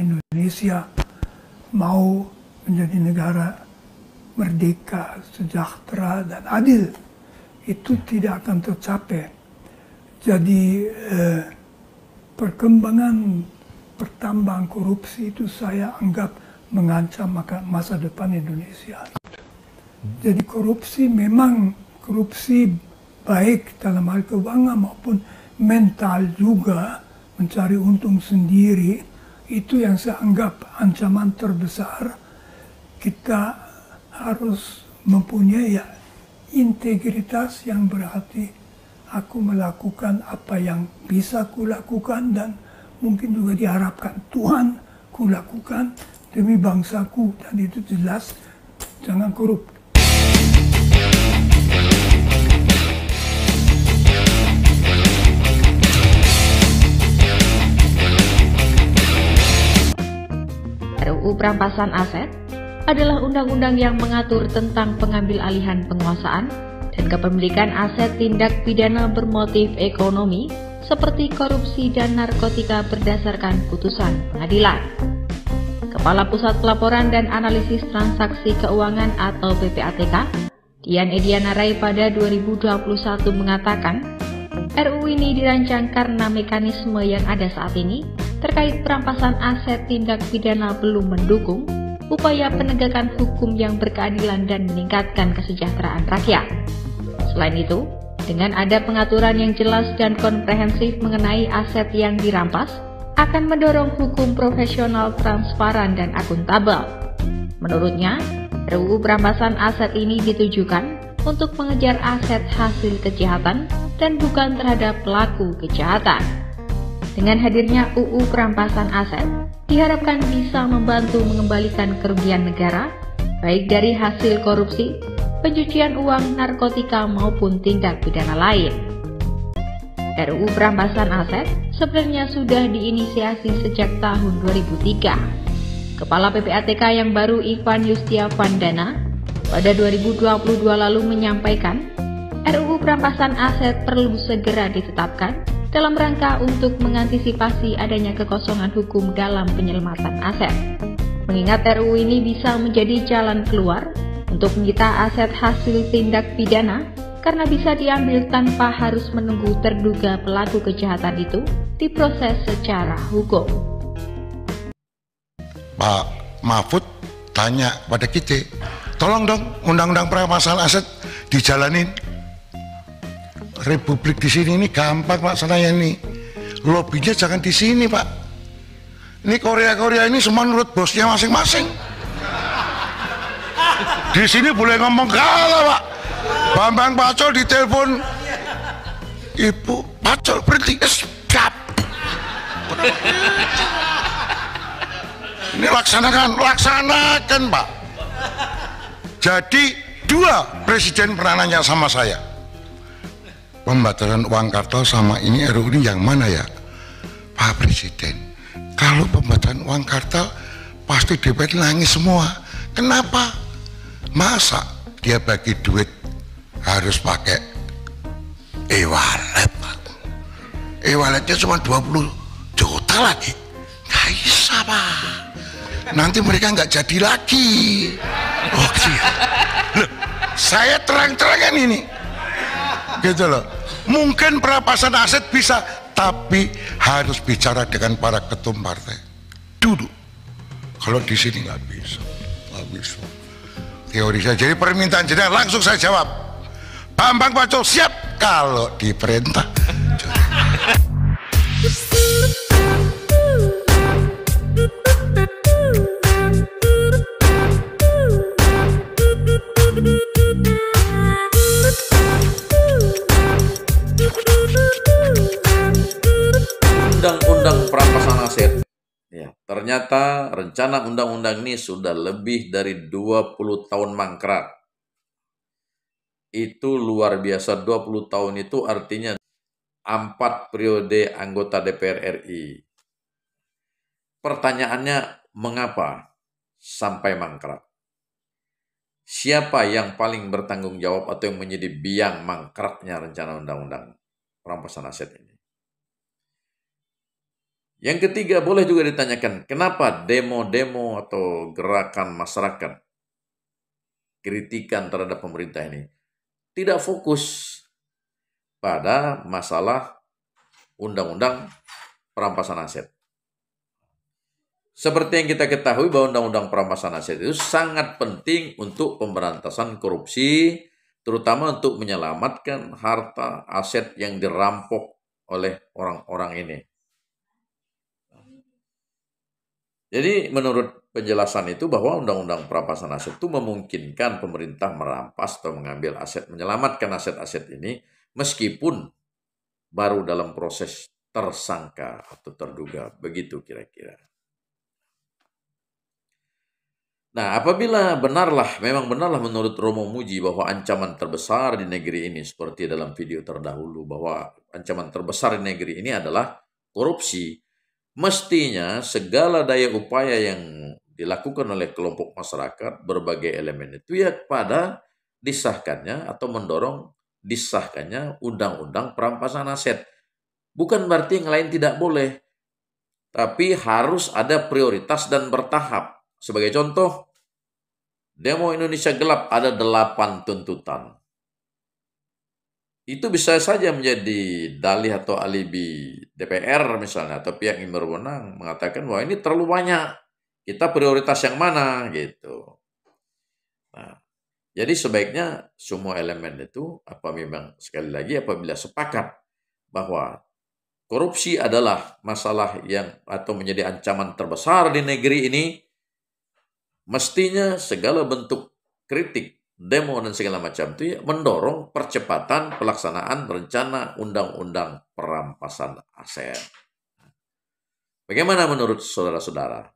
Indonesia mau menjadi negara merdeka, sejahtera, dan adil, itu tidak akan tercapai. Jadi perkembangan pertambahan korupsi itu saya anggap mengancam masa depan Indonesia. Jadi korupsi memang baik dalam hal keuangan maupun mental juga, mencari untung sendiri, itu yang saya anggap ancaman terbesar. Kita harus mempunyai integritas yang berarti aku melakukan apa yang bisa kulakukan dan mungkin juga diharapkan Tuhan kulakukan demi bangsaku, dan itu jelas jangan korup. RUU Perampasan Aset adalah undang-undang yang mengatur tentang pengambil alihan penguasaan dan kepemilikan aset tindak pidana bermotif ekonomi seperti korupsi dan narkotika berdasarkan putusan pengadilan. Kepala Pusat Pelaporan dan Analisis Transaksi Keuangan atau PPATK, Dian Ediana Rai pada 2021 mengatakan, RUU ini dirancang karena mekanisme yang ada saat ini terkait perampasan aset tindak pidana belum mendukung upaya penegakan hukum yang berkeadilan dan meningkatkan kesejahteraan rakyat. Selain itu, dengan ada pengaturan yang jelas dan komprehensif mengenai aset yang dirampas, akan mendorong hukum profesional, transparan, dan akuntabel. Menurutnya, RUU Perampasan Aset ini ditujukan untuk mengejar aset hasil kejahatan dan bukan terhadap pelaku kejahatan. Dengan hadirnya UU Perampasan Aset, diharapkan bisa membantu mengembalikan kerugian negara, baik dari hasil korupsi, pencucian uang, narkotika, maupun tindak pidana lain. RUU Perampasan Aset sebenarnya sudah diinisiasi sejak tahun 2003. Kepala PPATK yang baru Ivan Yustiavandana pada 2022 lalu menyampaikan, RUU Perampasan Aset perlu segera ditetapkan dalam rangka untuk mengantisipasi adanya kekosongan hukum dalam penyelamatan aset. Mengingat RUU ini bisa menjadi jalan keluar untuk menyita aset hasil tindak pidana karena bisa diambil tanpa harus menunggu terduga pelaku kejahatan itu diproses secara hukum. Pak Mahfud tanya pada kita, tolong dong undang-undang perampasan aset dijalanin. Republik di sini ini gampang laksananya nih. Lobbynya jangan di sini, Pak. Ini Korea ini semua nurut bosnya masing-masing. Di sini boleh ngomong kalah, Pak. Bambang Pacul ditelepon, Ibu Pacul berhenti, siap. Ini laksanakan, Pak. Jadi 2 presiden pernah nanya sama saya, pembatalan uang kartal sama ini RUU ini yang mana ya Pak Presiden? Kalau pembatalan uang kartal pasti DPR nangis semua. Kenapa? Masa dia bagi duit harus pakai e-wallet, Pak? E-walletnya cuma 20 juta lagi, nggak bisa, Pak. Nanti mereka nggak jadi lagi. Oh iya. Loh, saya terang-terangan ini gitu loh. Mungkin perampasan aset bisa, tapi harus bicara dengan para ketum partai dulu. Kalau di sini nggak bisa. Teori saya. Jadi permintaan jenengan langsung saya jawab. Bambang Pacul siap kalau diperintah. Undang-undang perampasan aset. Ya, ternyata rencana undang-undang ini sudah lebih dari 20 tahun mangkrak. Itu luar biasa, 20 tahun itu artinya 4 periode anggota DPR RI. Pertanyaannya, mengapa sampai mangkrak? Siapa yang paling bertanggung jawab atau yang menjadi biang mangkraknya rencana undang-undang perampasan aset ini? Yang ketiga, boleh juga ditanyakan, kenapa demo-demo atau gerakan masyarakat kritikan terhadap pemerintah ini tidak fokus pada masalah undang-undang perampasan aset. Seperti yang kita ketahui bahwa undang-undang perampasan aset itu sangat penting untuk pemberantasan korupsi, terutama untuk menyelamatkan harta aset yang dirampok oleh orang-orang ini. Jadi menurut penjelasan itu bahwa undang-undang perampasan aset itu memungkinkan pemerintah merampas atau mengambil aset, menyelamatkan aset-aset ini meskipun baru dalam proses tersangka atau terduga. Begitu kira-kira. Nah, apabila memang benarlah menurut Romo Muji bahwa ancaman terbesar di negeri ini, seperti dalam video terdahulu, bahwa ancaman terbesar di negeri ini adalah korupsi, mestinya segala daya upaya yang dilakukan oleh kelompok masyarakat, berbagai elemen itu ya pada disahkannya atau mendorong disahkannya undang-undang perampasan aset. Bukan berarti yang lain tidak boleh, tapi harus ada prioritas dan bertahap. Sebagai contoh, demo Indonesia Gelap ada 8 tuntutan. Itu bisa saja menjadi dalih atau alibi DPR misalnya, atau pihak yang berwenang mengatakan bahwa ini terlalu banyak, kita prioritas yang mana gitu. Nah, jadi sebaiknya semua elemen itu sekali lagi apabila sepakat bahwa korupsi adalah masalah yang atau menjadi ancaman terbesar di negeri ini, mestinya segala bentuk kritik, demo dan segala macam itu mendorong percepatan pelaksanaan rencana undang-undang perampasan aset. Bagaimana menurut saudara-saudara?